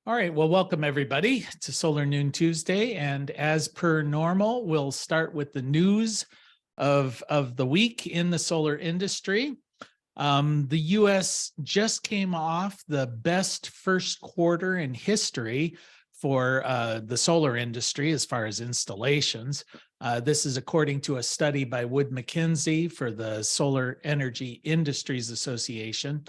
All right, well, welcome everybody to Solar Noon Tuesday. And as per normal, we'll start with the news of the week in the solar industry. The US just came off the best first quarter in history for the solar industry as far as installations. This is according to a study by Wood Mackenzie for the Solar Energy Industries Association.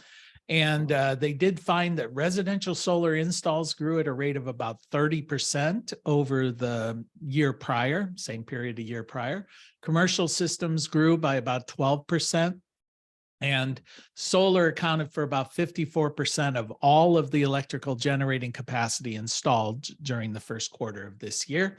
And they did find that residential solar installs grew at a rate of about 30% over the year prior, same period a year prior. Commercial systems grew by about 12%. And solar accounted for about 54% of all of the electrical generating capacity installed during the first quarter of this year.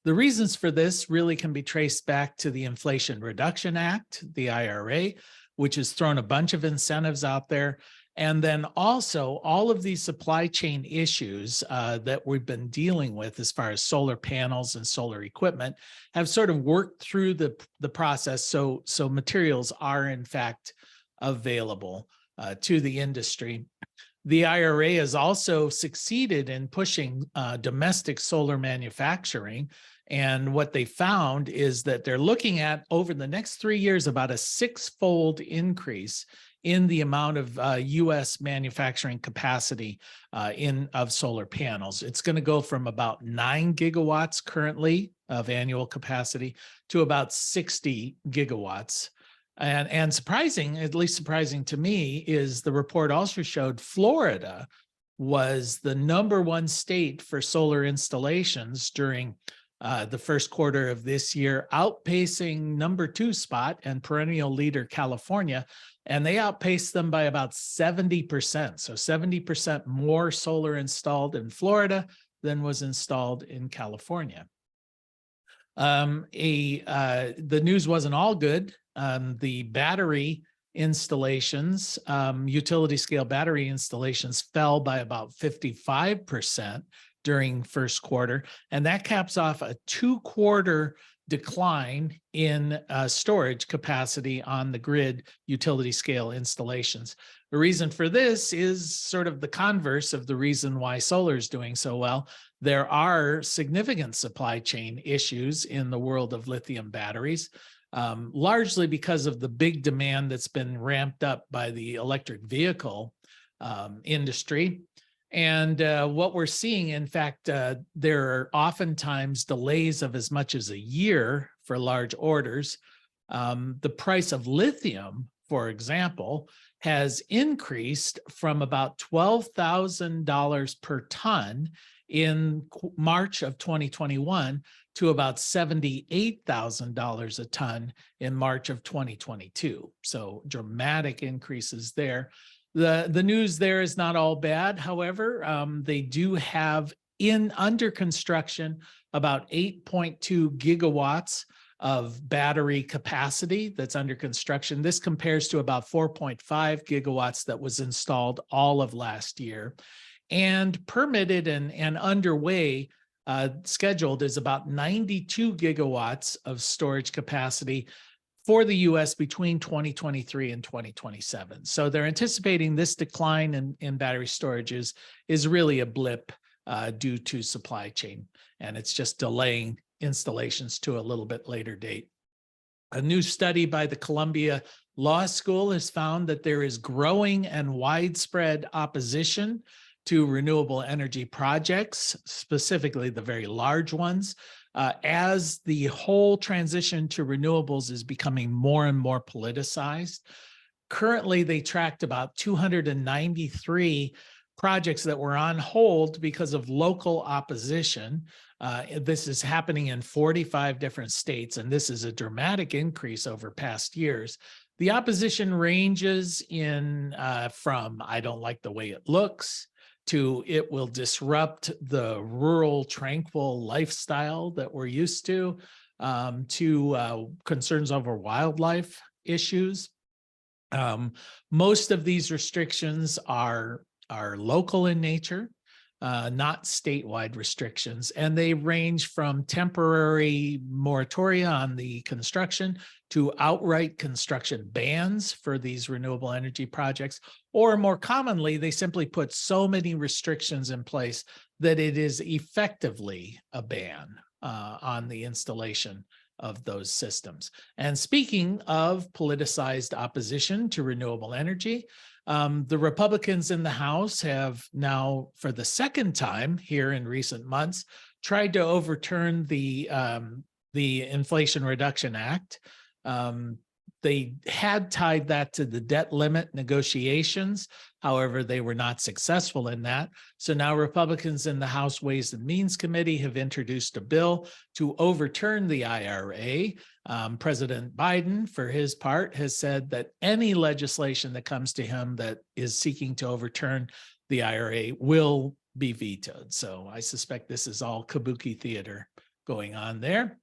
The reasons for this really can be traced back to the Inflation Reduction Act, the IRA, which has thrown a bunch of incentives out there. And then also all of these supply chain issues that we've been dealing with as far as solar panels and solar equipment have sort of worked through the process. So materials are in fact available to the industry. The IRA has also succeeded in pushing domestic solar manufacturing. And what they found is that they're looking at over the next 3 years about a 6-fold increase in the amount of U.S. manufacturing capacity of solar panels. It's going to go from about 9 gigawatts currently of annual capacity to about 60 gigawatts. And surprising, at least surprising to me, is the report also showed Florida was the #1 state for solar installations during the first quarter of this year, outpacing #2 spot and perennial leader California. And they outpaced them by about 70%. So 70% more solar installed in Florida than was installed in California. The news wasn't all good. The battery installations, utility scale battery installations fell by about 55% during first quarter. And that caps off a 2-quarter decline in storage capacity on the grid utility scale installations. The reason for this is sort of the converse of the reason why solar is doing so well. There are significant supply chain issues in the world of lithium batteries, largely because of the big demand that's been ramped up by the electric vehicle industry. And what we're seeing, in fact, there are oftentimes delays of as much as a year for large orders. The price of lithium, for example, has increased from about $12,000 per ton in March of 2021 to about $78,000 a ton in March of 2022. So dramatic increases there. The news there is not all bad. However, they do have under construction about 8.2 gigawatts of battery capacity that's under construction. This compares to about 4.5 gigawatts that was installed all of last year. And permitted and underway, scheduled, is about 92 gigawatts of storage capacity for the U.S. between 2023 and 2027. So they're anticipating this decline in battery storage is really a blip due to supply chain, and it's just delaying installations to a little bit later date. A new study by the Columbia Law School has found that there is growing and widespread opposition to renewable energy projects, specifically the very large ones, as the whole transition to renewables is becoming more and more politicized. Currently, they tracked about 293 projects that were on hold because of local opposition. This is happening in 45 different states, and this is a dramatic increase over past years. The opposition ranges from "I don't like the way it looks" to "it will disrupt the rural, tranquil lifestyle that we're used to concerns over wildlife issues. Most of these restrictions are local in nature. not statewide restrictions. And they range from temporary moratoria on the construction to outright construction bans for these renewable energy projects. Or more commonly, they simply put so many restrictions in place that it is effectively a ban on the installation of those systems. And speaking of politicized opposition to renewable energy, the Republicans in the House have now, for the second time here in recent months, tried to overturn the Inflation Reduction Act. They had tied that to the debt limit negotiations. However, they were not successful in that. So now Republicans in the House Ways and Means Committee have introduced a bill to overturn the IRA. President Biden, for his part, has said that any legislation that comes to him that is seeking to overturn the IRA will be vetoed. So I suspect this is all kabuki theater going on there.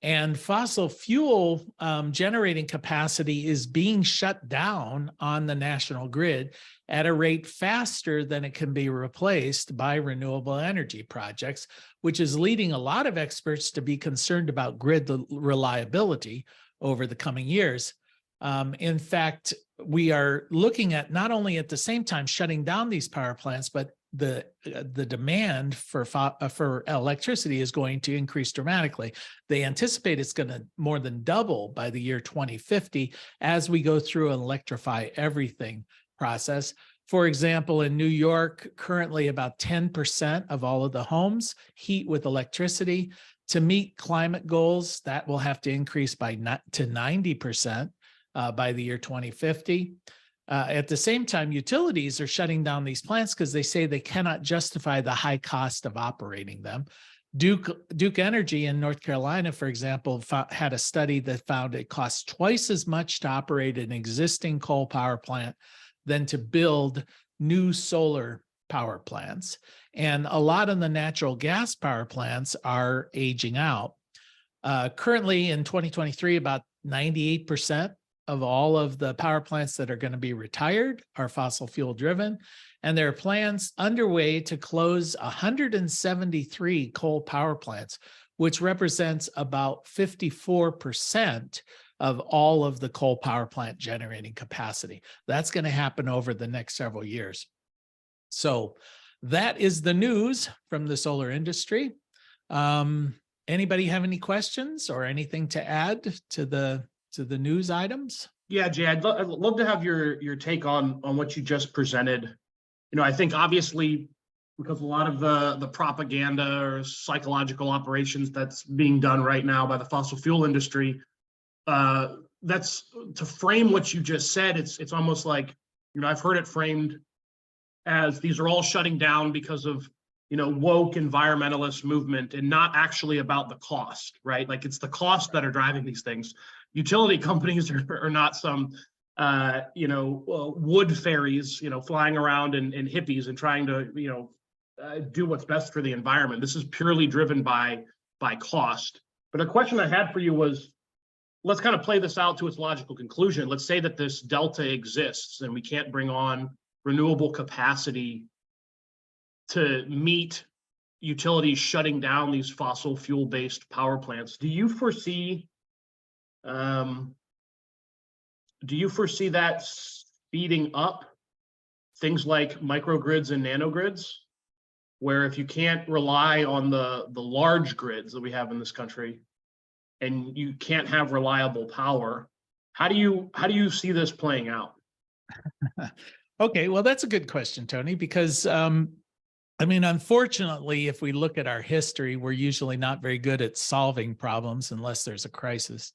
And fossil fuel generating capacity is being shut down on the national grid at a rate faster than it can be replaced by renewable energy projects, which is leading a lot of experts to be concerned about grid reliability over the coming years. In fact, we are looking at not only at the same time shutting down these power plants, but the demand for electricity is going to increase dramatically. They anticipate it's going to more than double by the year 2050 as we go through an electrify everything process. For example, in New York, currently about 10% of all of the homes heat with electricity. To meet climate goals, that will have to increase to 90% by the year 2050. At the same time, utilities are shutting down these plants because they say they cannot justify the high cost of operating them. Duke Energy in North Carolina, for example, had a study that found it costs twice as much to operate an existing coal power plant than to build new solar power plants. And a lot of the natural gas power plants are aging out. Currently in 2023, about 98% of all of the power plants that are going to be retired are fossil fuel driven. And there are plans underway to close 173 coal power plants, which represents about 54% of all of the coal power plant generating capacity. That's going to happen over the next several years. So that is the news from the solar industry. Anybody have any questions or anything to add to the news items? Yeah, Jay, I'd love to have your take on what you just presented. You know, I think obviously because a lot of the propaganda or psychological operations that's being done right now by the fossil fuel industry, that's to frame what you just said. It's almost like, you know, I've heard it framed as these are all shutting down because of, you know, woke environmentalist movement and not actually about the cost, right? Like it's the cost that are driving these things. Utility companies are not some, you know, wood fairies, you know, flying around in hippies and trying to, you know, do what's best for the environment. This is purely driven by cost. But a question I had for you was, let's kind of play this out to its logical conclusion. Let's say that this delta exists and we can't bring on renewable capacity to meet utilities shutting down these fossil fuel-based power plants. Do you foresee that speeding up things like microgrids and nanogrids, where if you can't rely on the large grids that we have in this country and you can't have reliable power, how do you see this playing out? Okay, well, that's a good question, Tony, because I mean, unfortunately, if we look at our history, we're usually not very good at solving problems unless there's a crisis.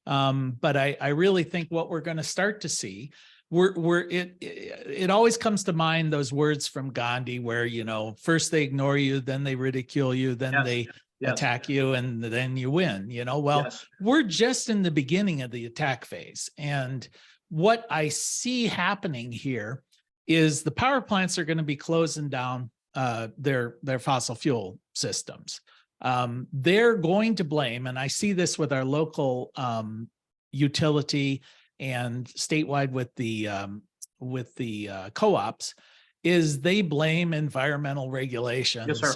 But I really think what we're going to start to see, it always comes to mind those words from Gandhi where, you know, first they ignore you, then they ridicule you, then they attack you, and then you win, you know. Well, we're just in the beginning of the attack phase. And what I see happening here is the power plants are going to be closing down their fossil fuel systems. They're going to blame, and I see this with our local utility and statewide with the co-ops, is they blame environmental Yes, regulations. sir.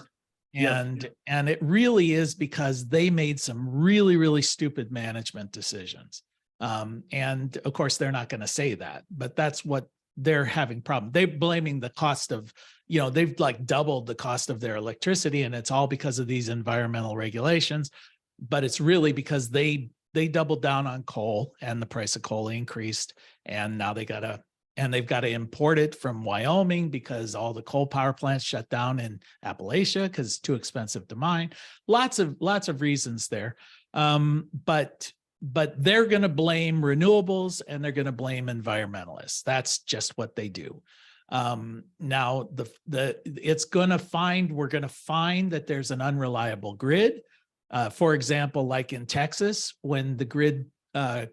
Yes. And it really is because they made some really, really stupid management decisions. And of course, they're not going to say that, but that's what they're having problem. They're blaming the cost of, they've like doubled the cost of their electricity, and it's all because of these environmental regulations. But it's really because they doubled down on coal, and the price of coal increased, and now they've got to import it from Wyoming because all the coal power plants shut down in Appalachia because it's too expensive to mine. Lots of reasons there. But they're going to blame renewables, and they're going to blame environmentalists. That's just what they do. Now we're going to find that there's an unreliable grid. For example, like in Texas, when the grid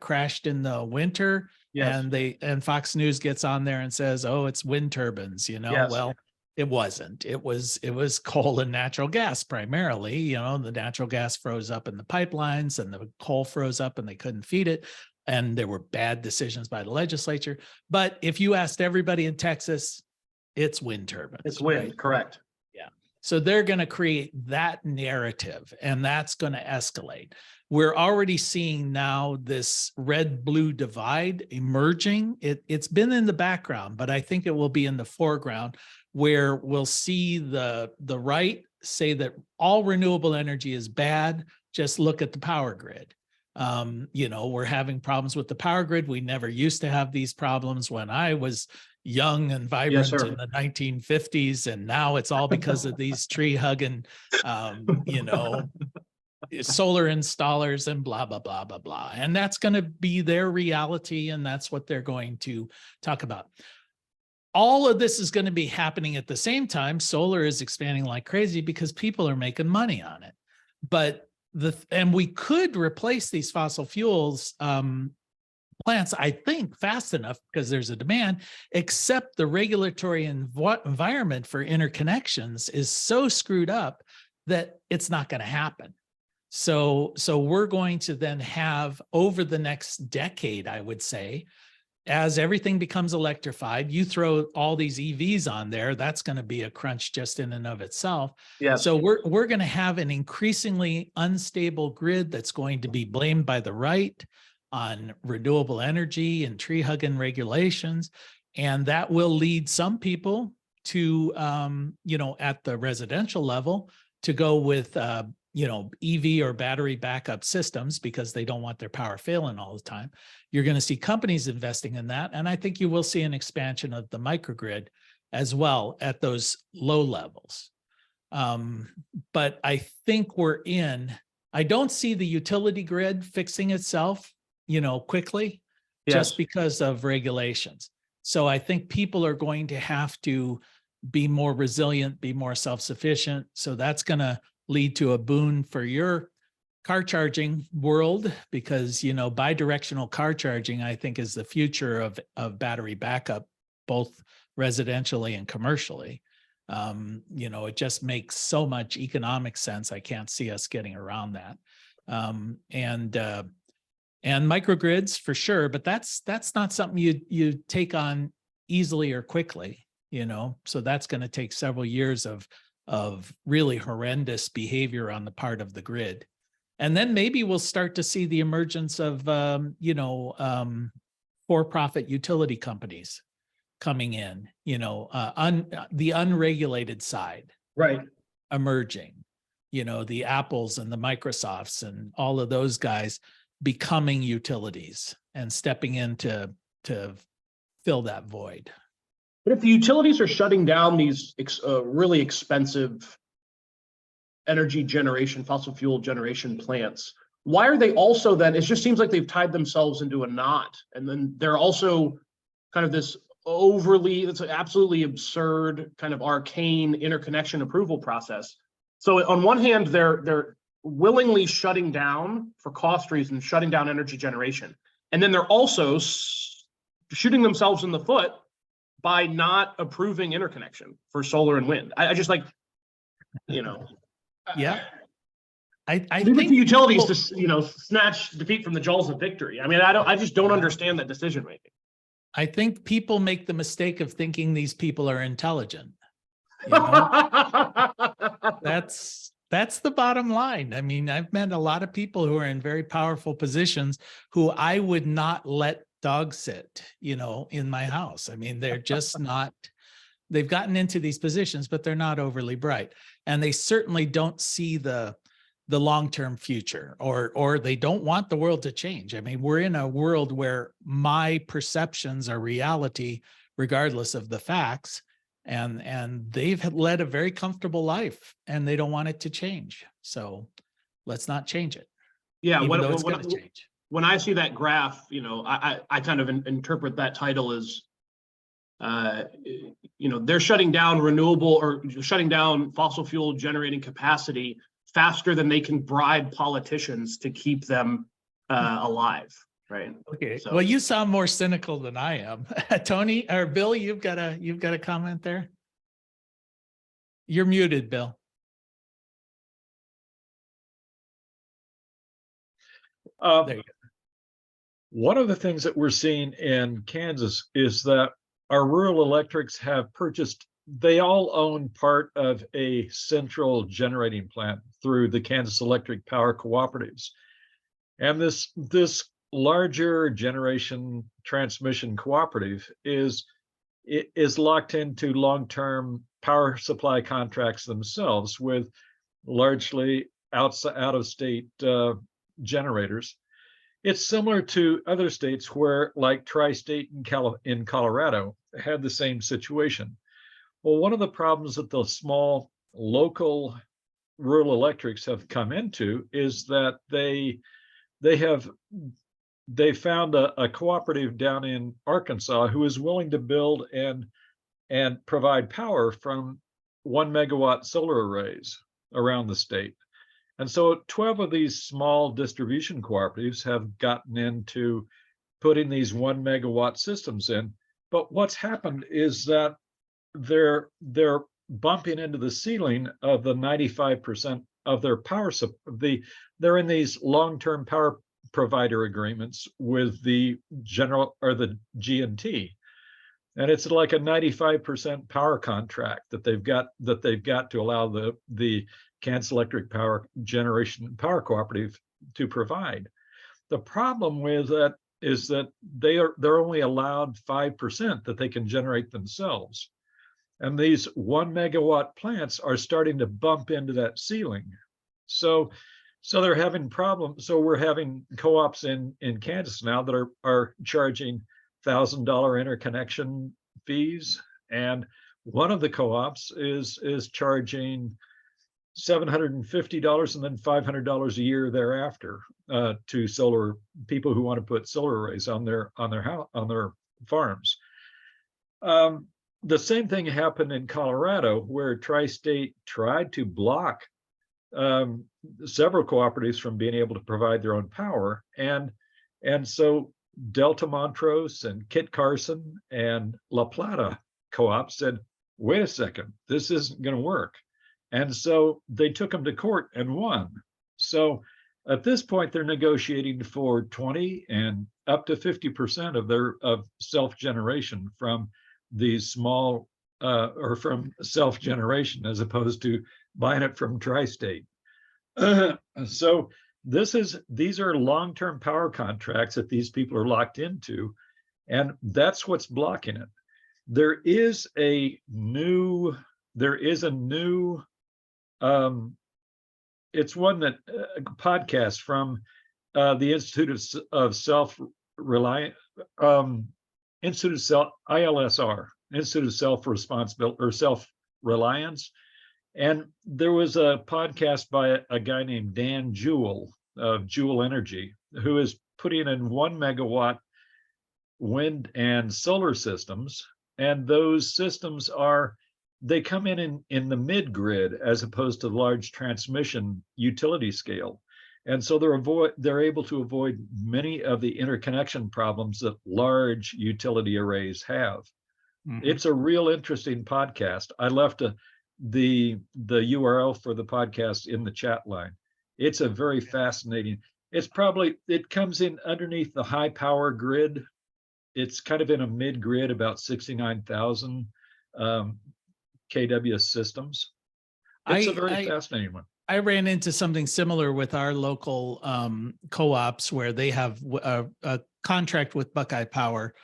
crashed in the winter, Yes. and Fox News gets on there and says, "Oh, it's wind turbines," Yes. Well, it wasn't. It was coal and natural gas primarily. The natural gas froze up in the pipelines, and the coal froze up, and they couldn't feed it. And there were bad decisions by the legislature. But if you asked everybody in Texas, it's wind turbines. It's wind, right? correct. Yeah. So they're going to create that narrative, and that's going to escalate. We're already seeing now this red-blue divide emerging. It's been in the background, but I think it will be in the foreground, where we'll see the right say that all renewable energy is bad. Just look at the power grid. We're having problems with the power grid. We never used to have these problems when I was young and vibrant in the 1950s, and now it's all because of these tree hugging, solar installers and blah, blah, blah, blah, blah. And that's going to be their reality, and that's what they're going to talk about. All of this is going to be happening at the same time. Solar is expanding like crazy because people are making money on it. And we could replace these fossil fuels plants, I think, fast enough because there's a demand, except the regulatory environment for interconnections is so screwed up that it's not going to happen. So we're going to then have, over the next decade, I would say, as everything becomes electrified, you throw all these EVs on there, that's going to be a crunch just in and of itself. Yes. So we're going to have an increasingly unstable grid that's going to be blamed by the right on renewable energy and tree hugging regulations. And that will lead some people to, at the residential level, to go with, EV or battery backup systems because they don't want their power failing all the time. You're going to see companies investing in that. And I think you will see an expansion of the microgrid as well at those low levels. But I think I don't see the utility grid fixing itself, quickly, just because of regulations. So I think people are going to have to be more resilient, be more self-sufficient. So that's going to lead to a boon for your car charging world, because, bidirectional car charging, I think, is the future of battery backup, both residentially and commercially. It just makes so much economic sense. I can't see us getting around that. And microgrids for sure, but that's not something you take on easily or quickly, so that's going to take several years of really horrendous behavior on the part of the grid. And then maybe we'll start to see the emergence of, for-profit utility companies coming in, the unregulated side, right, emerging, the Apples and the Microsofts and all of those guys becoming utilities and stepping in to fill that void. But if the utilities are shutting down these really expensive energy generation, fossil fuel generation plants, why are they also then, it just seems like they've tied themselves into a knot. And then they're also kind of this that's an absolutely absurd kind of arcane interconnection approval process. So on one hand, they're willingly shutting down for cost reasons, shutting down energy generation. And then they're also shooting themselves in the foot by not approving interconnection for solar and wind. I just Yeah. I leave it think to utilities to, snatch defeat from the jaws of victory. I mean, I just don't understand that decision making. I think people make the mistake of thinking these people are intelligent. You know, that's the bottom line. I mean, I've met a lot of people who are in very powerful positions who I would not let dog sit, in my house. I mean, they're just not, they've gotten into these positions, but they're not overly bright. And they certainly don't see the long-term future, or they don't want the world to change. I mean, we're in a world where my perceptions are reality, regardless of the facts. And they've led a very comfortable life and they don't want it to change. So let's not change it. Yeah, Even though it's going to change. When I see that graph, I kind of interpret that title as, they're shutting down renewable or shutting down fossil fuel generating capacity faster than they can bribe politicians to keep them alive. Right. Okay. So, well, you sound more cynical than I am. Tony or Bill, you've got a comment there. You're muted, Bill. There you go. One of the things that we're seeing in Kansas is that our rural electrics have purchased, they all own part of a central generating plant through the Kansas Electric Power Cooperatives. And this larger generation transmission cooperative is locked into long-term power supply contracts themselves with largely out of state generators. It's similar to other states where, like Tri-State in Colorado, had the same situation. Well, one of the problems that the small local rural electrics have come into is that they found a cooperative down in Arkansas who is willing to build and provide power from 1 megawatt solar arrays around the state. And so 12 of these small distribution cooperatives have gotten into putting these 1 megawatt systems in. But what's happened is that they're bumping into the ceiling of the 95% of their power. They're in these long-term power provider agreements with the general or the G&T, and it's like a 95% power contract that they've got to allow the Kansas Electric Power Generation Power Cooperative to provide. The problem with that is that they're only allowed 5% that they can generate themselves, and these 1 megawatt plants are starting to bump into that ceiling. So they're having problems. So we're having co-ops in Kansas now that are charging $1,000 interconnection fees, and one of the co-ops is charging $750 and then $500 a year thereafter to solar people who want to put solar arrays on their farms. The same thing happened in Colorado, where Tri-State tried to block several cooperatives from being able to provide their own power, and so Delta Montrose and Kit Carson and La Plata co-op said, wait a second, this isn't going to work. And so they took them to court and won. So at this point, they're negotiating for 20 and up to 50% of self-generation from these small or from self-generation, as opposed to buying it from Tri-State. So these are long-term power contracts that these people are locked into, and that's what's blocking it. There is a new it's one that podcast from the Institute of Self-Reliance, Institute of ILSR, Institute of Self-Responsibility or Self-Reliance. And there was a podcast by a guy named Dan Jewell of Jewell Energy, who is putting in 1 megawatt wind and solar systems. And those systems they come in the mid-grid as opposed to large transmission utility scale. And so they're able to avoid many of the interconnection problems that large utility arrays have. Mm-hmm. It's a real interesting podcast. I left the URL for the podcast in the chat line. It's a very fascinating, it comes in underneath the high power grid it's kind of in a mid-grid, about 69,000 kW systems. It's a very fascinating one. I ran into something similar with our local co-ops where they have a contract with Buckeye Power,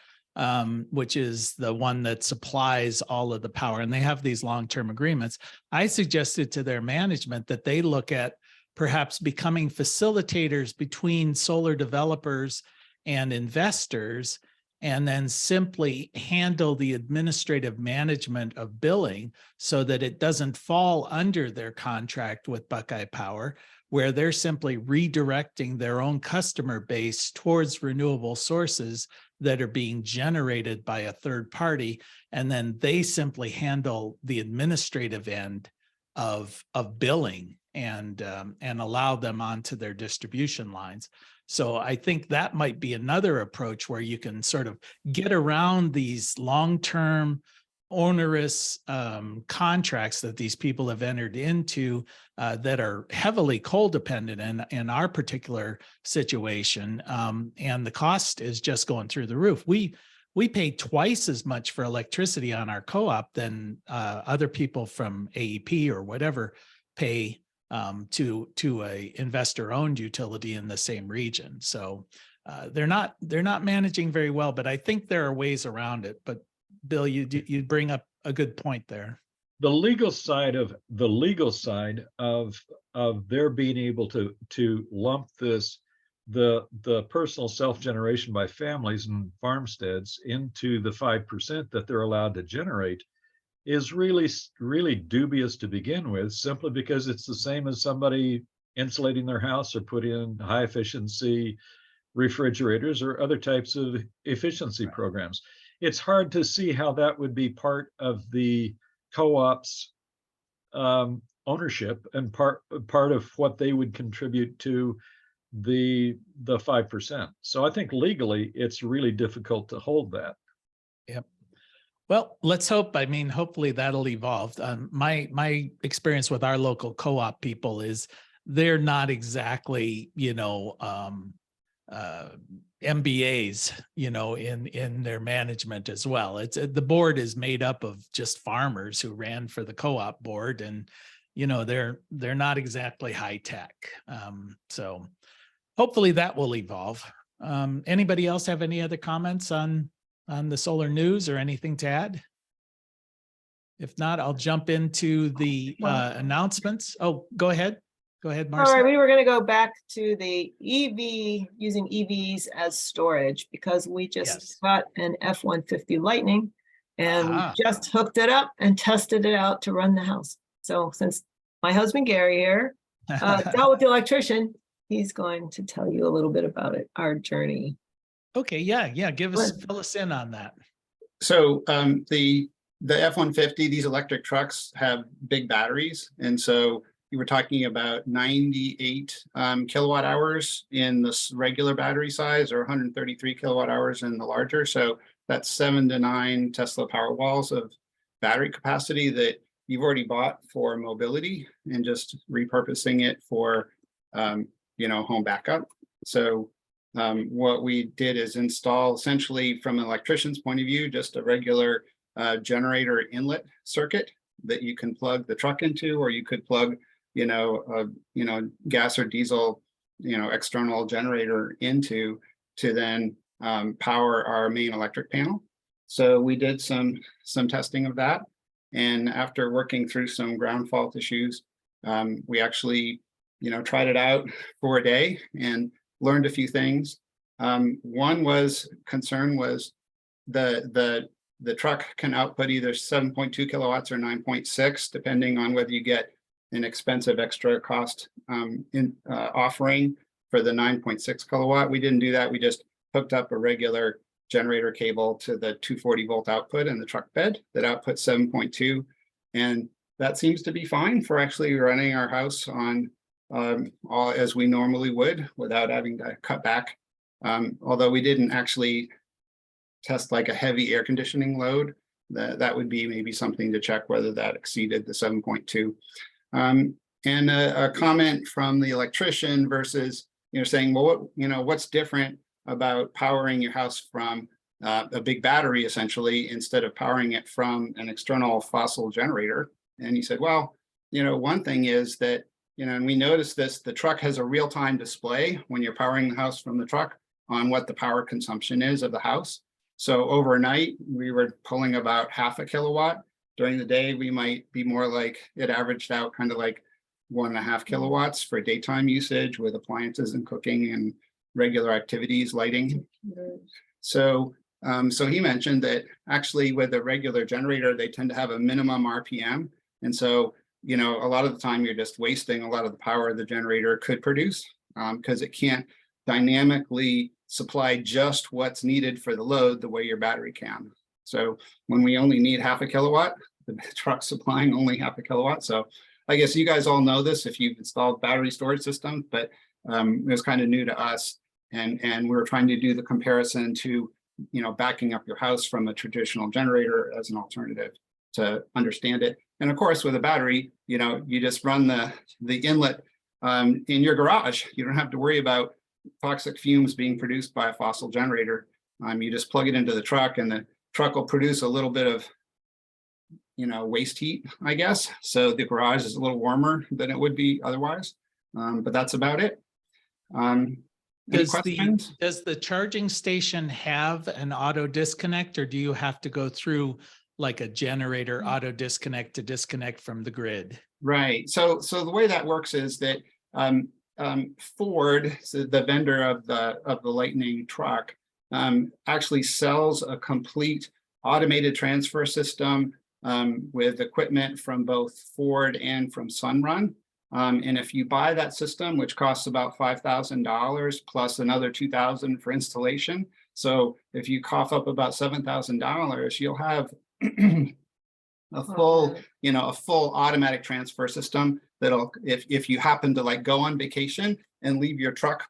which is the one that supplies all of the power, and they have these long-term agreements. I suggested to their management that they look at perhaps becoming facilitators between solar developers and investors, and then simply handle the administrative management of billing so that it doesn't fall under their contract with Buckeye Power, where they're simply redirecting their own customer base towards renewable sources that are being generated by a third party. And then they simply handle the administrative end of billing and allow them onto their distribution lines. So I think that might be another approach where you can sort of get around these long-term onerous contracts that these people have entered into that are heavily coal dependent in our particular situation. And the cost is just going through the roof. We pay twice as much for electricity on our co-op than other people from AEP or whatever pay to a investor-owned utility in the same region. So they're not managing very well, but I think there are ways around it. But Bill, you bring up a good point there. The legal side of their being able to lump this, the personal self-generation by families and farmsteads into the 5% that they're allowed to generate is really dubious to begin with, simply because it's the same as somebody insulating their house or put in high efficiency refrigerators or other types of efficiency programs. It's hard to see how that would be part of the co-op's ownership and part of what they would contribute to the 5%. So I think legally it's really difficult to hold that. Yep. Well, let's hope. I mean, hopefully that'll evolve. My experience with our local co-op people is they're not exactly, MBAs, in their management as well. It's the board is made up of just farmers who ran for the co-op board, and they're not exactly high tech. So hopefully that will evolve. Anybody else have any other comments on the solar news or anything to add? If not, I'll jump into the announcements. Oh, go ahead. Go ahead, Marcy. All right, we were going to go back to the EV, using EVs as storage, because we just got an F-150 Lightning and just hooked it up and tested it out to run the house. So since my husband Gary here dealt with the electrician, he's going to tell you a little bit about it, our journey. Okay, yeah. Fill us in on that. So the F-150, these electric trucks have big batteries, and so you were talking about 98 kilowatt hours in this regular battery size, or 133 kilowatt hours in the larger. So that's 7 to 9 Tesla Powerwalls of battery capacity that you've already bought for mobility and just repurposing it for home backup. So what we did is install, essentially from an electrician's point of view, just a regular generator inlet circuit that you can plug the truck into, or you could plug gas or diesel external generator into to then power our main electric panel. So we did some testing of that, and after working through some ground fault issues, we actually tried it out for a day and learned a few things. One concern was the truck can output either 7.2 kilowatts or 9.6, depending on whether you get an expensive extra cost offering for the 9.6 kilowatt. We didn't do that. We just hooked up a regular generator cable to the 240 volt output in the truck bed that outputs 7.2. And that seems to be fine for actually running our house on all as we normally would without having to cut back. Although we didn't actually test like a heavy air conditioning load, that would be maybe something to check whether that exceeded the 7.2. And a comment from the electrician versus saying, well, what's different about powering your house from a big battery essentially, instead of powering it from an external fossil generator. And he said, well, one thing is that, and we noticed this, the truck has a real-time display when you're powering the house from the truck on what the power consumption is of the house. So overnight, we were pulling about 0.5 kilowatt. During the day, we might be more like, it averaged out kind of like 1.5 kilowatts for daytime usage with appliances and cooking and regular activities, lighting. So he mentioned that actually with a regular generator, they tend to have a minimum RPM. And so, a lot of the time you're just wasting a lot of the power the generator could produce, because it can't dynamically supply just what's needed for the load the way your battery can. So when we only need 0.5 kilowatt, the truck's supplying only 0.5 kilowatt. So I guess you guys all know this if you've installed battery storage systems, but it was kind of new to us. And we were trying to do the comparison to, backing up your house from a traditional generator as an alternative to understand it. And of course, with a battery, you just run the inlet in your garage. You don't have to worry about toxic fumes being produced by a fossil generator. You just plug it into the truck and the truck will produce a little bit of, waste heat, I guess. So the garage is a little warmer than it would be otherwise. But that's about it. Does the charging station have an auto disconnect, or do you have to go through like a generator auto disconnect to disconnect from the grid? Right. So the way that works is that Ford, so the vendor of the Lightning truck, actually sells a complete automated transfer system with equipment from both Ford and from Sunrun. And if you buy that system, which costs about $5,000 plus another $2,000 for installation, so if you cough up about $7,000, you'll have a full automatic transfer system that'll, if you happen to like go on vacation and leave your truck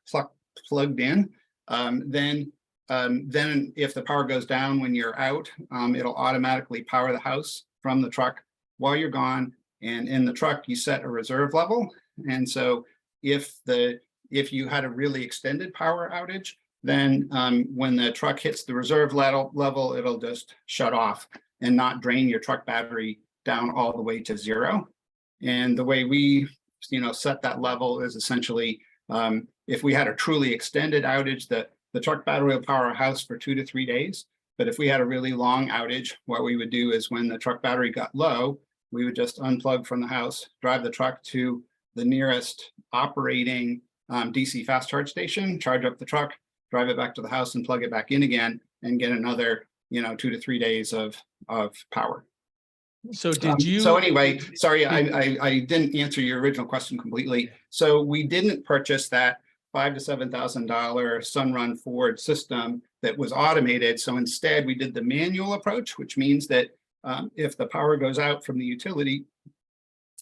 plugged in, then if the power goes down when you're out, it'll automatically power the house from the truck while you're gone. And in the truck, you set a reserve level. And so if you had a really extended power outage, then when the truck hits the reserve level, it'll just shut off and not drain your truck battery down all the way to 0. And the way we, set that level is essentially, if we had a truly extended outage, the truck battery will power a house for 2 to 3 days. But if we had a really long outage, what we would do is when the truck battery got low, we would just unplug from the house, drive the truck to the nearest operating DC fast charge station, charge up the truck, drive it back to the house and plug it back in again and get another, 2 to 3 days of power. So did you? So anyway, sorry, I didn't answer your original question completely. So we didn't purchase that $5,000 to $7,000 Sunrun Ford system that was automated. So instead we did the manual approach, which means that if the power goes out from the utility,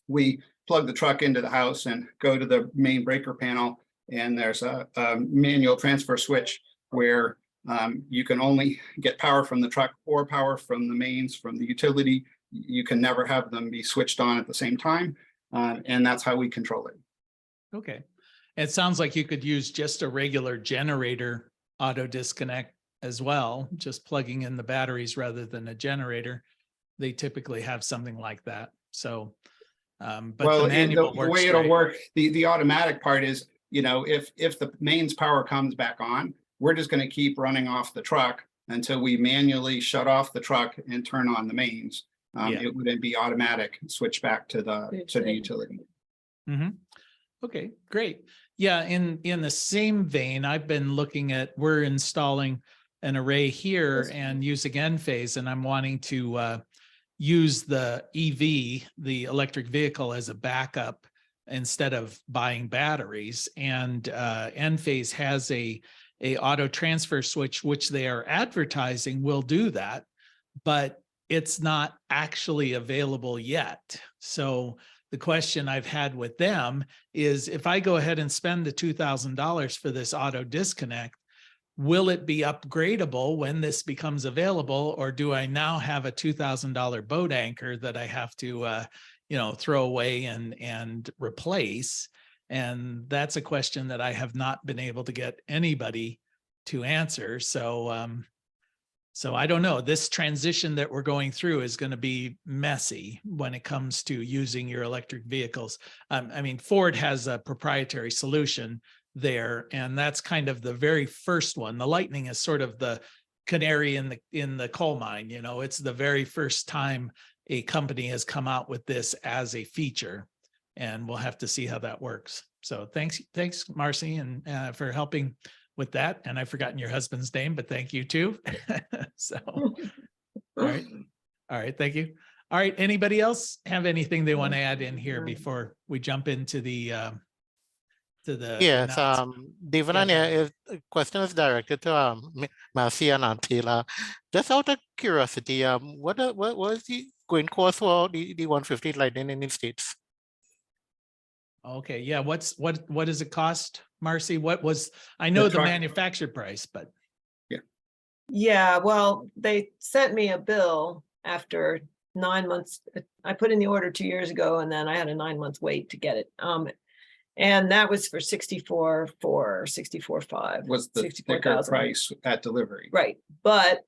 we plug the truck into the house and go to the main breaker panel. And there's a manual transfer switch where you can only get power from the truck or power from the mains from the utility. You can never have them be switched on at the same time. And that's how we control it. Okay. It sounds like you could use just a regular generator auto disconnect as well, just plugging in the batteries rather than a generator. They typically have something like that. So, but well, the manual the way it'll work, the automatic part is, if the mains power comes back on, we're just going to keep running off the truck until we manually shut off the truck and turn on the mains. It wouldn't be automatic switch back to the utility. Mm-hmm. Okay, great. Yeah, in the same vein, I've been looking at, we're installing an array here and using Enphase, and I'm wanting to use the EV, the electric vehicle, as a backup instead of buying batteries. And Enphase has a auto transfer switch, which they are advertising will do that, but it's not actually available yet. So the question I've had with them is, if I go ahead and spend the $2,000 for this auto disconnect, will it be upgradable when this becomes available? Or do I now have a $2,000 boat anchor that I have to, throw away and replace? And that's a question that I have not been able to get anybody to answer. So So I don't know, this transition that we're going through is going to be messy when it comes to using your electric vehicles. I mean, Ford has a proprietary solution there, and that's kind of the very first one. The Lightning is sort of the canary in the coal mine. You know, it's the very first time a company has come out with this as a feature, and we'll have to see how that works. So thanks, Marcy, and for helping with that. And I've forgotten your husband's name, but thank you too. So, all right, thank you. All right, anybody else have anything they want to add in here before we jump into the Yes, announcement? David, Yeah, and go the question is directed to Marcy and Taylor. Just out of curiosity, what was the going cost for the 150 Lightning in the States? Okay, yeah, what does it cost, Marcy? What was, I know the truck- manufactured price, but Yeah, well, they sent me a bill after 9 months. I put in the order 2 years ago, and then I had a 9-month wait to get it. And that was for 64.5. Was the sticker 64,000. price at delivery. Right, but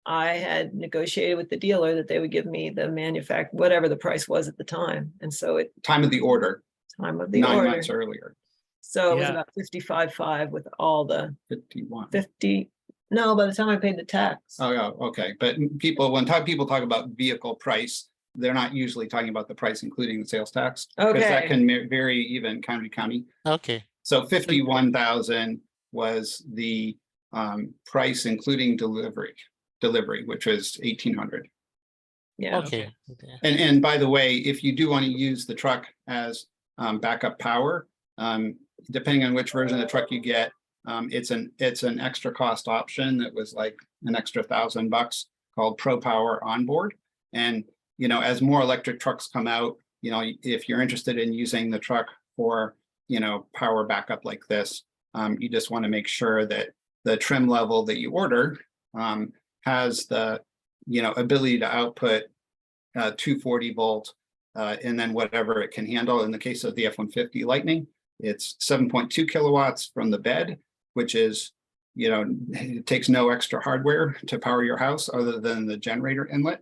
I had negotiated with the dealer that they would give me the whatever the price was at the time, and so it Time of the order, time of the 9 order. months earlier, So it was Yeah. about 55.5 with all the 51. 50. No, by the time I paid the tax. Oh, yeah, okay, but people people talk about vehicle price, they're not usually talking about the price, including the sales tax. Because that Okay. can vary even county to county. Okay, So 51,000 was the price including delivery, which was 1,800. Yeah. okay. And by the way, if you do want to use the truck as backup power, depending on which version of the truck you get, it's an extra cost option that was like an extra $1,000 called Pro Power Onboard. And you know, as more electric trucks come out, you know, if you're interested in using the truck for, you know, power backup like this, you just want to make sure that the trim level that you order has the, you know, ability to output 240 volt and then whatever it can handle. In the case of the F-150 Lightning, it's 7.2 kilowatts from the bed, which is, you know, it takes no extra hardware to power your house other than the generator inlet,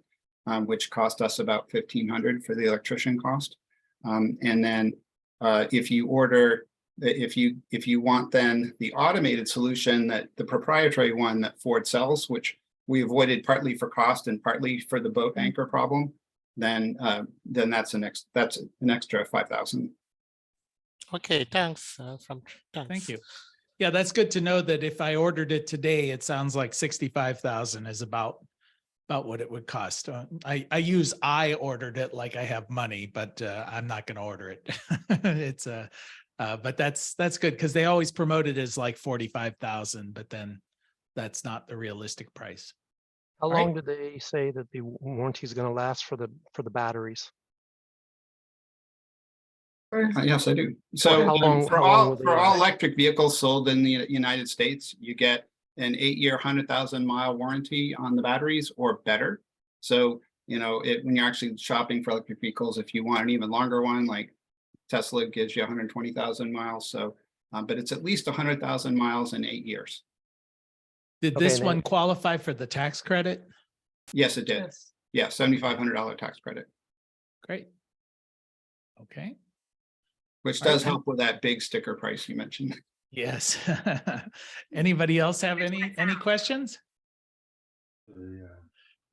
which cost us about $1,500 for the electrician cost. And then if you order, if you want then the automated solution, that the proprietary one that Ford sells, which we avoided partly for cost and partly for the boat anchor problem, then that's an extra 5,000. Okay, thanks. Thanks. thank you. Yeah, that's good to know that if I ordered it today, it sounds like 65,000 is about what it would cost. I ordered it like I have money, but I'm not going to order it. It's but that's good because they always promote it as like 45,000, but then that's not the realistic price. How Right. long did they say that the warranty is going to last for the batteries? Yes, I do. So how long- for how long all will they for all last? electric vehicles sold in the United States, you get an 8-year, 100,000-mile warranty on the batteries or better. So, you know, when you're actually shopping for electric vehicles, if you want an even longer one, like Tesla gives you 120,000 miles. So, but it's at least 100,000 miles in 8 years. Did Okay, this and then- one qualify for the tax credit? Yes, it did. Yes. Yeah, $7,500 tax credit, Great. Okay. which All right, does and- help with that big sticker price you mentioned. Yes. Anybody else have any questions?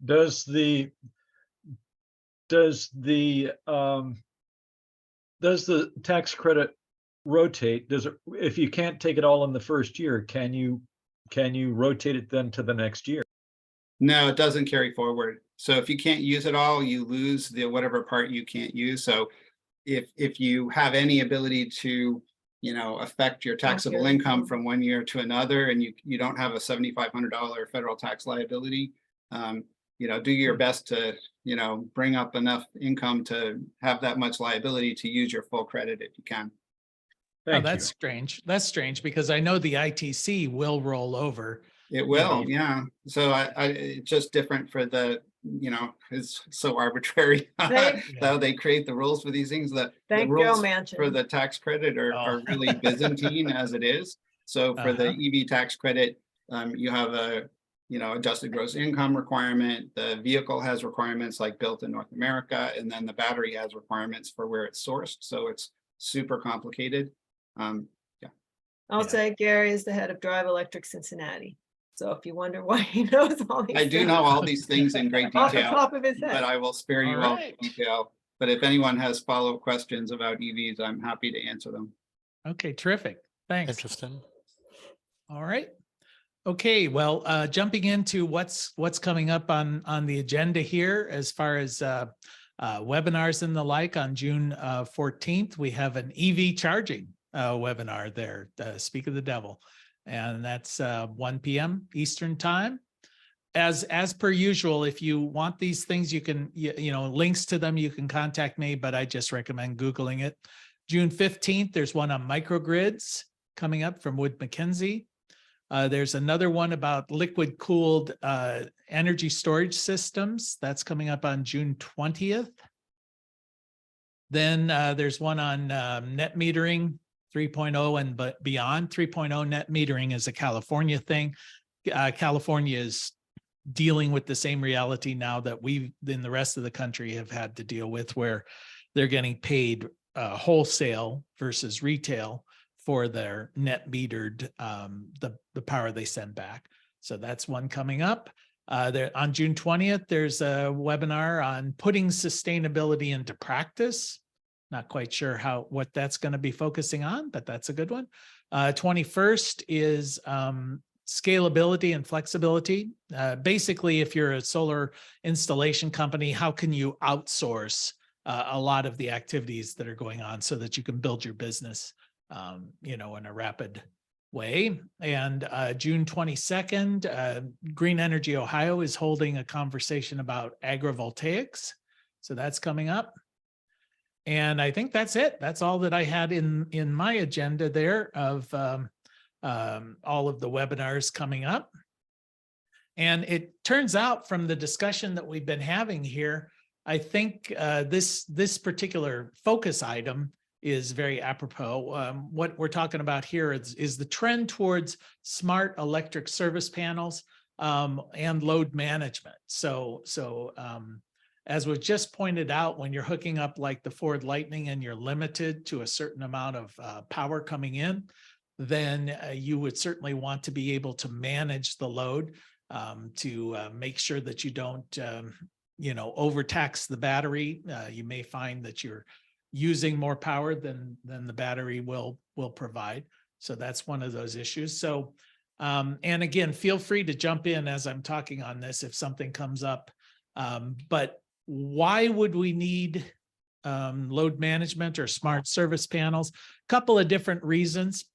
Does the tax credit rotate? Does it, if you can't take it all in the first year, can you rotate it then to the next year? No, it doesn't carry forward. So if you can't use it all, you lose the whatever part you can't use. So if you have any ability to, you know, affect your taxable Okay. income from one year to another, and you don't have a $7,500 federal tax liability, you know, do your best to, you know, bring up enough income to have that much liability to use your full credit if you can. Oh, Thank that's you. strange. That's strange because I know the ITC will roll over. It will, Indeed. yeah. So it's just different for the, you know, it's so arbitrary Thank- how they create the rules for these things. The Thank rules Joe Manchin. for the tax credit Oh. are really Byzantine as it is. So for the Uh-huh. EV tax credit, you have adjusted gross income requirement. The vehicle has requirements like built in North America, and then the battery has requirements for where it's sourced. So it's super complicated. I'll say Gary is the head of Drive Electric Cincinnati. So if you wonder why he knows all these I do things know all these things in great off the detail, top of his but head. I will spare you All all right. the detail. But if anyone has follow-up questions about EVs, I'm happy to answer them. Okay, terrific. Thanks. Interesting. All right. Okay, well, jumping into what's coming up on the agenda here as far as webinars and the like. On June 14th, we have an EV charging webinar there, Speak of the Devil. And that's 1 p.m. Eastern time. As per usual, if you want these things, you can, links to them, you can contact me, but I just recommend Googling it. June 15th, there's one on microgrids coming up from Wood Mackenzie. There's another one about liquid cooled energy storage systems. That's coming up on June 20th. Then there's one on net metering 3.0 and beyond. 3.0 net metering is a California thing. California is dealing with the same reality now that we in the rest of the country have had to deal with, where they're getting paid wholesale versus retail for their net metered, the power they send back. So that's one coming up. There on June 20th, there's a webinar on putting sustainability into practice. Not quite sure what that's going to be focusing on, but that's a good one. 21st is scalability and flexibility. Basically, if you're a solar installation company, how can you outsource a lot of the activities that are going on so that you can build your business, in a rapid way. And June 22nd, Green Energy Ohio is holding a conversation about agrivoltaics. So that's coming up. And I think that's it. That's all that I had in my agenda there of all of the webinars coming up. And it turns out from the discussion that we've been having here, I think this particular focus item is very apropos. What we're talking about here is the trend towards smart electric service panels and load management. So as was just pointed out, when you're hooking up like the Ford Lightning and you're limited to a certain amount of power coming in, then you would certainly want to be able to manage the load to make sure that you don't, overtax the battery. You may find that you're using more power than the battery will provide. So that's one of those issues. So, and again, feel free to jump in as I'm talking on this if something comes up. But why would we need load management or smart service panels? A couple of different reasons.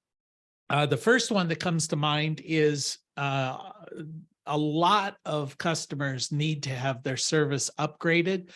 The first one that comes to mind is a lot of customers need to have their service upgraded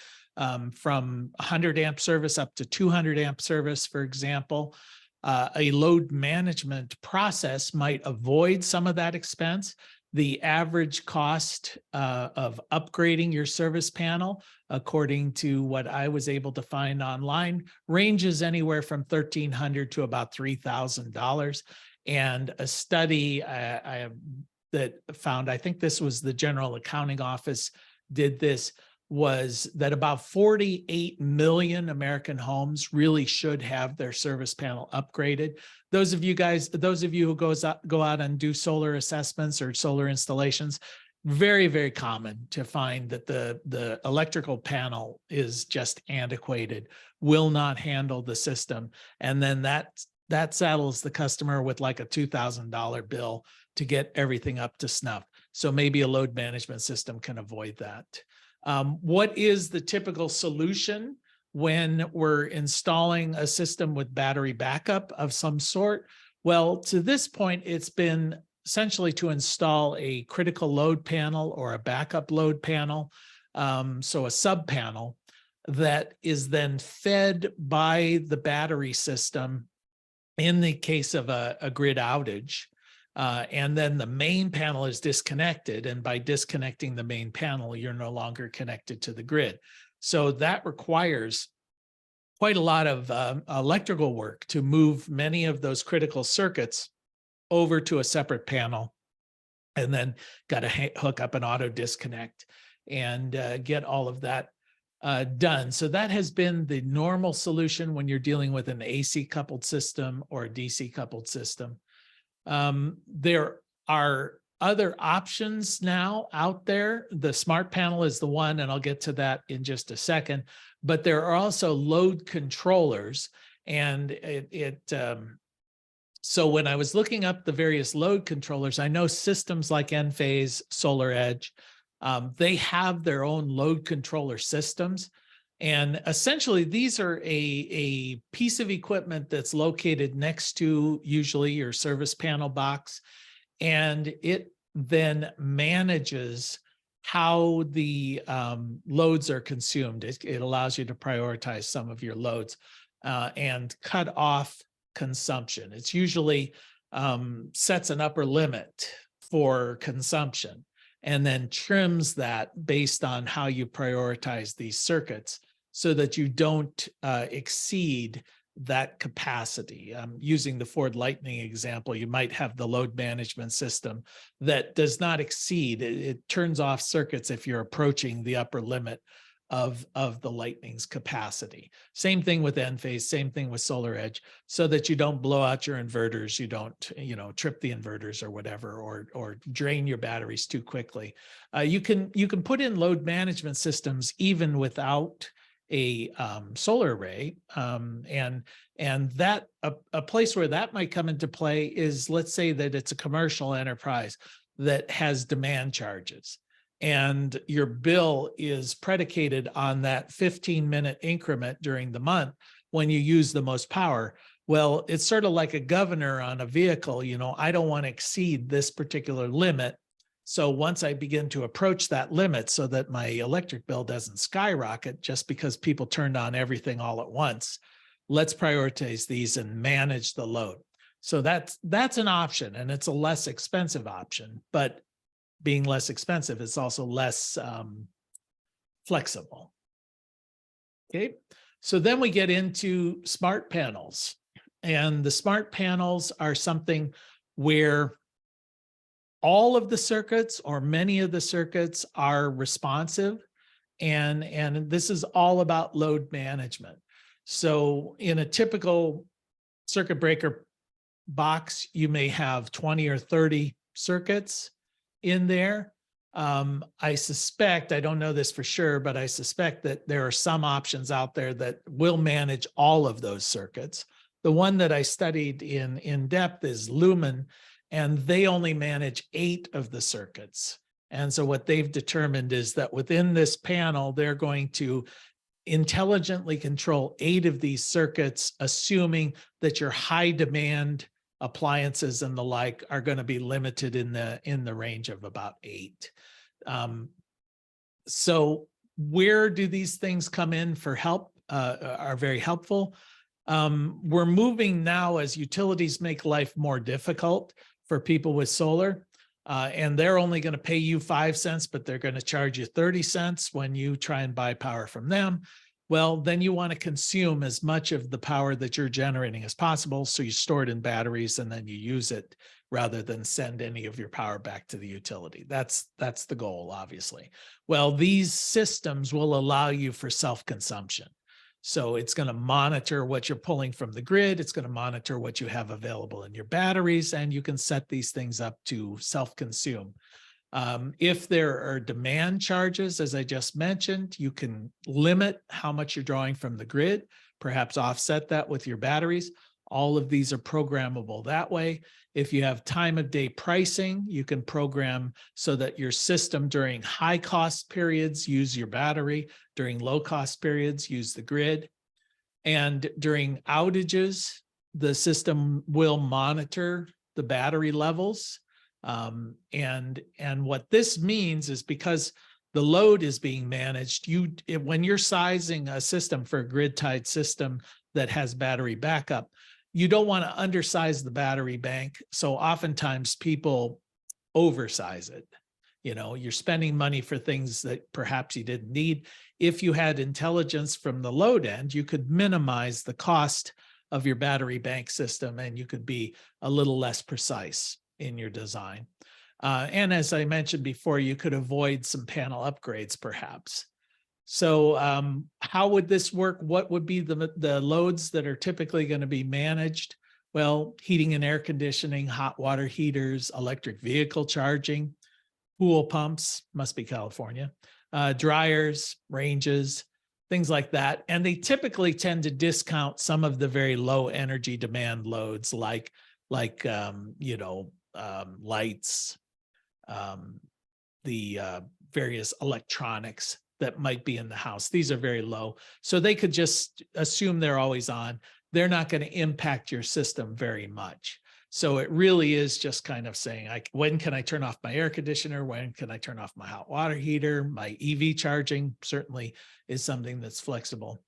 from 100 amp service up to 200 amp service, for example. A load management process might avoid some of that expense. The average cost of upgrading your service panel, according to what I was able to find online, ranges anywhere from $1,300 to about $3,000. And a study that found, I think this was the General Accounting Office did this, was that about 48 million American homes really should have their service panel upgraded. Those of you who go out and do solar assessments or solar installations, very, very common to find that the electrical panel is just antiquated, will not handle the system. And then that saddles the customer with like a $2,000 bill to get everything up to snuff. So maybe a load management system can avoid that. What is the typical solution when we're installing a system with battery backup of some sort? Well, to this point, it's been essentially to install a critical load panel or a backup load panel, so a sub panel that is then fed by the battery system in the case of a grid outage. And then the main panel is disconnected. And by disconnecting the main panel, you're no longer connected to the grid. So that requires quite a lot of electrical work to move many of those critical circuits over to a separate panel and then got to hook up an auto disconnect and get all of that done. So that has been the normal solution when you're dealing with an AC coupled system or a DC coupled system. There are other options now out there. The smart panel is the one, and I'll get to that in just a second, but there are also load controllers, and so when I was looking up the various load controllers, I know systems like Enphase, SolarEdge, they have their own load controller systems. And essentially, these are a piece of equipment that's located next to usually your service panel box. And it then manages how the loads are consumed. It allows you to prioritize some of your loads and cut off consumption. It's usually sets an upper limit for consumption and then trims that based on how you prioritize these circuits so that you don't exceed that capacity. Using the Ford Lightning example, you might have the load management system that does not exceed, it turns off circuits if you're approaching the upper limit of the Lightning's capacity. Same thing with Enphase, same thing with SolarEdge, so that you don't blow out your inverters, you don't, trip the inverters or whatever, or drain your batteries too quickly. You can put in load management systems even without a solar array, and that a place where that might come into play is, let's say that it's a commercial enterprise that has demand charges, and your bill is predicated on that 15-minute increment during the month when you use the most power. Well, it's sort of like a governor on a vehicle. I don't want to exceed this particular limit. So once I begin to approach that limit so that my electric bill doesn't skyrocket just because people turned on everything all at once, let's prioritize these and manage the load. So that's an option, and it's a less expensive option, but being less expensive, it's also less flexible. Okay, so then we get into smart panels, and the smart panels are something where all of the circuits or many of the circuits are responsive, and this is all about load management. So in a typical circuit breaker box, you may have 20 or 30 circuits in there. I suspect, I don't know this for sure, but I suspect that there are some options out there that will manage all of those circuits. The one that I studied in depth is Lumen, and they only manage 8 of the circuits. And so what they've determined is that within this panel, they're going to intelligently control 8 of these circuits, assuming that your high demand appliances and the like are going to be limited in the range of about 8. So where do these things come in for help, are very helpful? We're moving now as utilities make life more difficult for people with solar, and they're only going to pay you 5 cents, but they're going to charge you 30 cents when you try and buy power from them. Well, then you want to consume as much of the power that you're generating as possible. So you store it in batteries and then you use it rather than send any of your power back to the utility. That's the goal, obviously. Well, these systems will allow you for self-consumption. So it's going to monitor what you're pulling from the grid. It's going to monitor what you have available in your batteries, and you can set these things up to self-consume. If there are demand charges, as I just mentioned, you can limit how much you're drawing from the grid, perhaps offset that with your batteries. All of these are programmable that way. If you have time of day pricing, you can program so that your system during high cost periods, use your battery. During low cost periods, use the grid. And during outages, the system will monitor the battery levels. And what this means is, because the load is being managed, when you're sizing a system for a grid tied system that has battery backup, you don't want to undersize the battery bank. So oftentimes people oversize it. You're spending money for things that perhaps you didn't need. If you had intelligence from the load end, you could minimize the cost of your battery bank system, and you could be a little less precise in your design. And as I mentioned before, you could avoid some panel upgrades perhaps. So how would this work? What would be the loads that are typically going to be managed? Well, heating and air conditioning, hot water heaters, electric vehicle charging, pool pumps, must be California, dryers, ranges, things like that. And they typically tend to discount some of the very low energy demand loads like lights, the various electronics that might be in the house. These are very low. So they could just assume they're always on. They're not going to impact your system very much. So it really is just kind of saying, when can I turn off my air conditioner? When can I turn off my hot water heater? My EV charging certainly is something that's flexible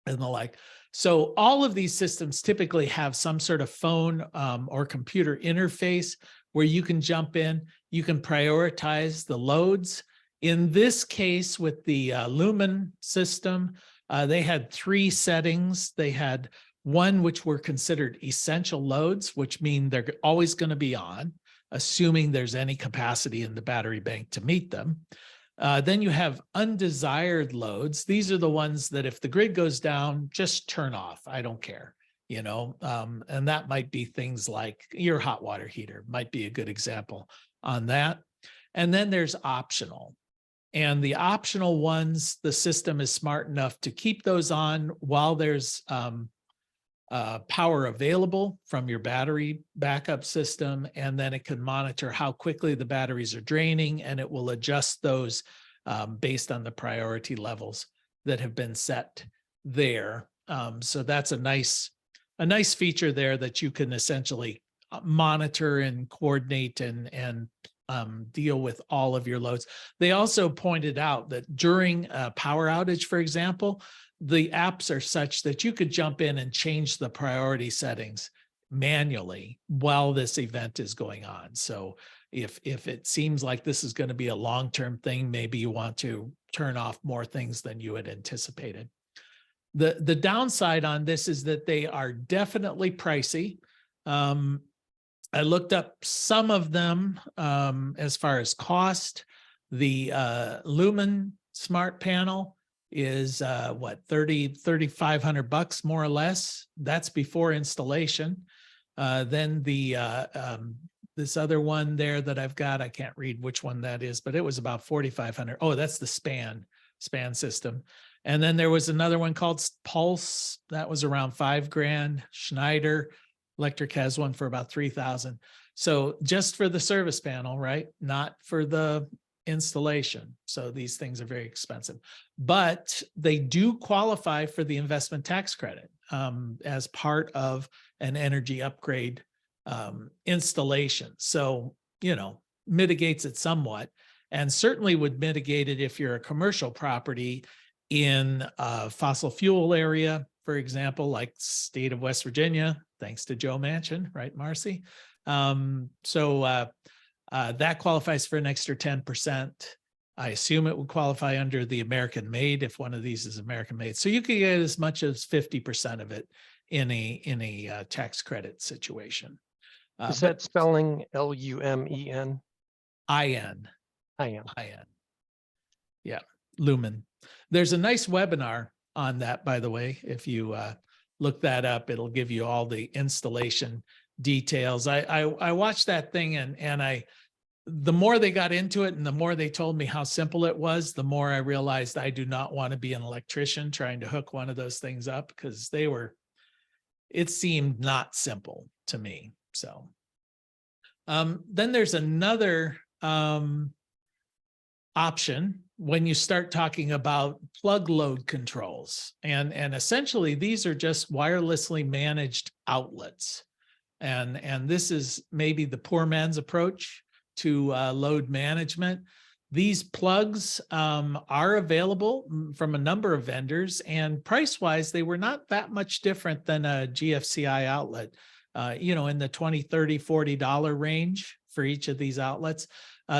and the like. So all of these systems typically have some sort of phone or computer interface where you can jump in, you can prioritize the loads. In this case, with the Lumen system, they had 3 settings. They had one which were considered essential loads, which mean they're always going to be on, assuming there's any capacity in the battery bank to meet them. Then you have undesired loads. These are the ones that if the grid goes down, just turn off. I don't care, and that might be things like your hot water heater might be a good example on that. And then there's optional. And the optional ones, the system is smart enough to keep those on while there's power available from your battery backup system. And then it can monitor how quickly the batteries are draining, and it will adjust those based on the priority levels that have been set there. So that's a nice feature there that you can essentially monitor and coordinate and deal with all of your loads. They also pointed out that during a power outage, for example, the apps are such that you could jump in and change the priority settings manually while this event is going on. So if it seems like this is going to be a long-term thing, maybe you want to turn off more things than you had anticipated. The downside on this is that they are definitely pricey. I looked up some of them as far as cost. The Lumen Smart Panel is $3,500 more or less. That's before installation. Then this other one there that I've got, I can't read which one that is, but it was about $4,500. Oh, that's the span system. And then there was another one called Pulse that was around $5,000. Schneider Electric has one for about $3,000. So just for the service panel, right? Not for the installation. So these things are very expensive, but they do qualify for the investment tax credit as part of an energy upgrade installation. So, mitigates it somewhat, and certainly would mitigate it if you're a commercial property in a fossil fuel area, for example, like state of West Virginia, thanks to Joe Manchin, right, Marcy? That qualifies for an extra 10%. I assume it would qualify under the American made if one of these is American made. So you could get as much as 50% of it in a tax credit situation. Is that spelling Lumen? IN. IN. Yeah, Lumen. There's a nice webinar on that, by the way. If you look that up, it'll give you all the installation details. I watched that thing and the more they got into it and the more they told me how simple it was, the more I realized I do not want to be an electrician trying to hook one of those things up, because it seemed not simple to me. So then there's another option when you start talking about Plugload controls. And essentially these are just wirelessly managed outlets. And this is maybe the poor man's approach to load management. These plugs are available from a number of vendors, and price-wise, they were not that much different than a GFCI outlet, in the $20, $30, $40 range for each of these outlets.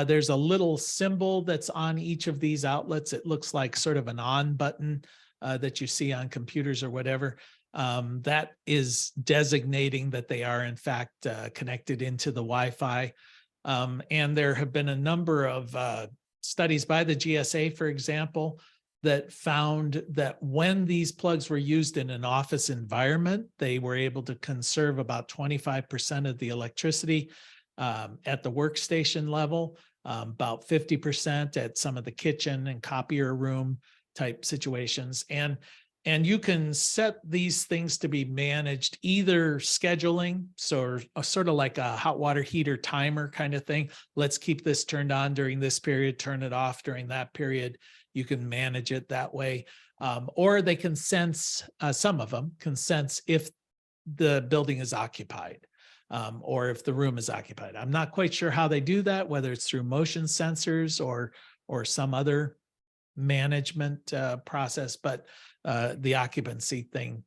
There's a little symbol that's on each of these outlets. It looks like sort of an on button that you see on computers or whatever. That is designating that they are in fact connected into the Wi-Fi. And there have been a number of studies by the GSA, for example, that found that when these plugs were used in an office environment, they were able to conserve about 25% of the electricity at the workstation level, about 50% at some of the kitchen and copier room type situations. And you can set these things to be managed either scheduling, so sort of like a hot water heater timer kind of thing. Let's keep this turned on during this period, turn it off during that period. You can manage it that way. Or they can sense, some of them can sense if the building is occupied or if the room is occupied. I'm not quite sure how they do that, whether it's through motion sensors or some other management process, but the occupancy thing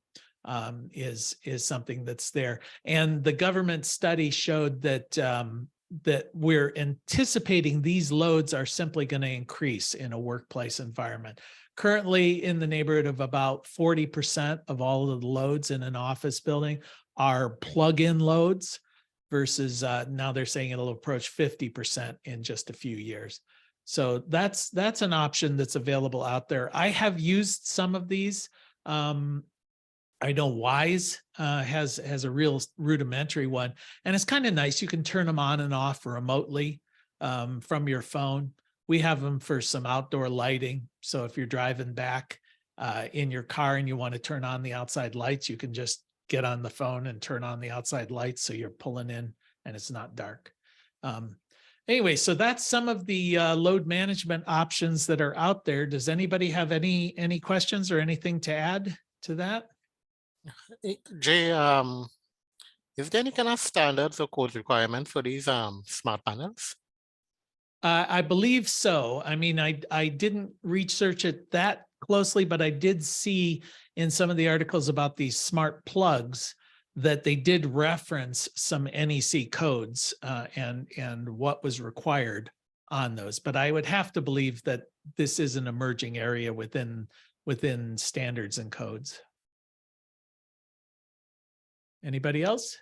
is something that's there. And the government study showed that that we're anticipating these loads are simply going to increase in a workplace environment. Currently in the neighborhood of about 40% of all of the loads in an office building are plug-in loads versus now they're saying it'll approach 50% in just a few years. So that's an option that's available out there. I have used some of these. I know Wise has a real rudimentary one, and it's kind of nice. You can turn them on and off remotely from your phone. We have them for some outdoor lighting. So if you're driving back in your car and you want to turn on the outside lights, you can just get on the phone and turn on the outside lights so you're pulling in and it's not dark. Anyway, so that's some of the load management options that are out there. Does anybody have any questions or anything to add to that? Jay, is there any kind of standards or code requirement for these smart panels? I believe so. I mean, I didn't research it that closely, but I did see in some of the articles about these smart plugs that they did reference some NEC codes and what was required on those. But I would have to believe that this is an emerging area within standards and codes. Anybody else?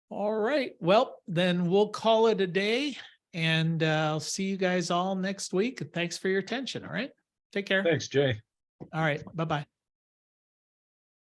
All right, well, then we'll call it a day, and I'll see you guys all next week. Thanks for your attention. All right, take care. Thanks, Jay. All right, bye-bye.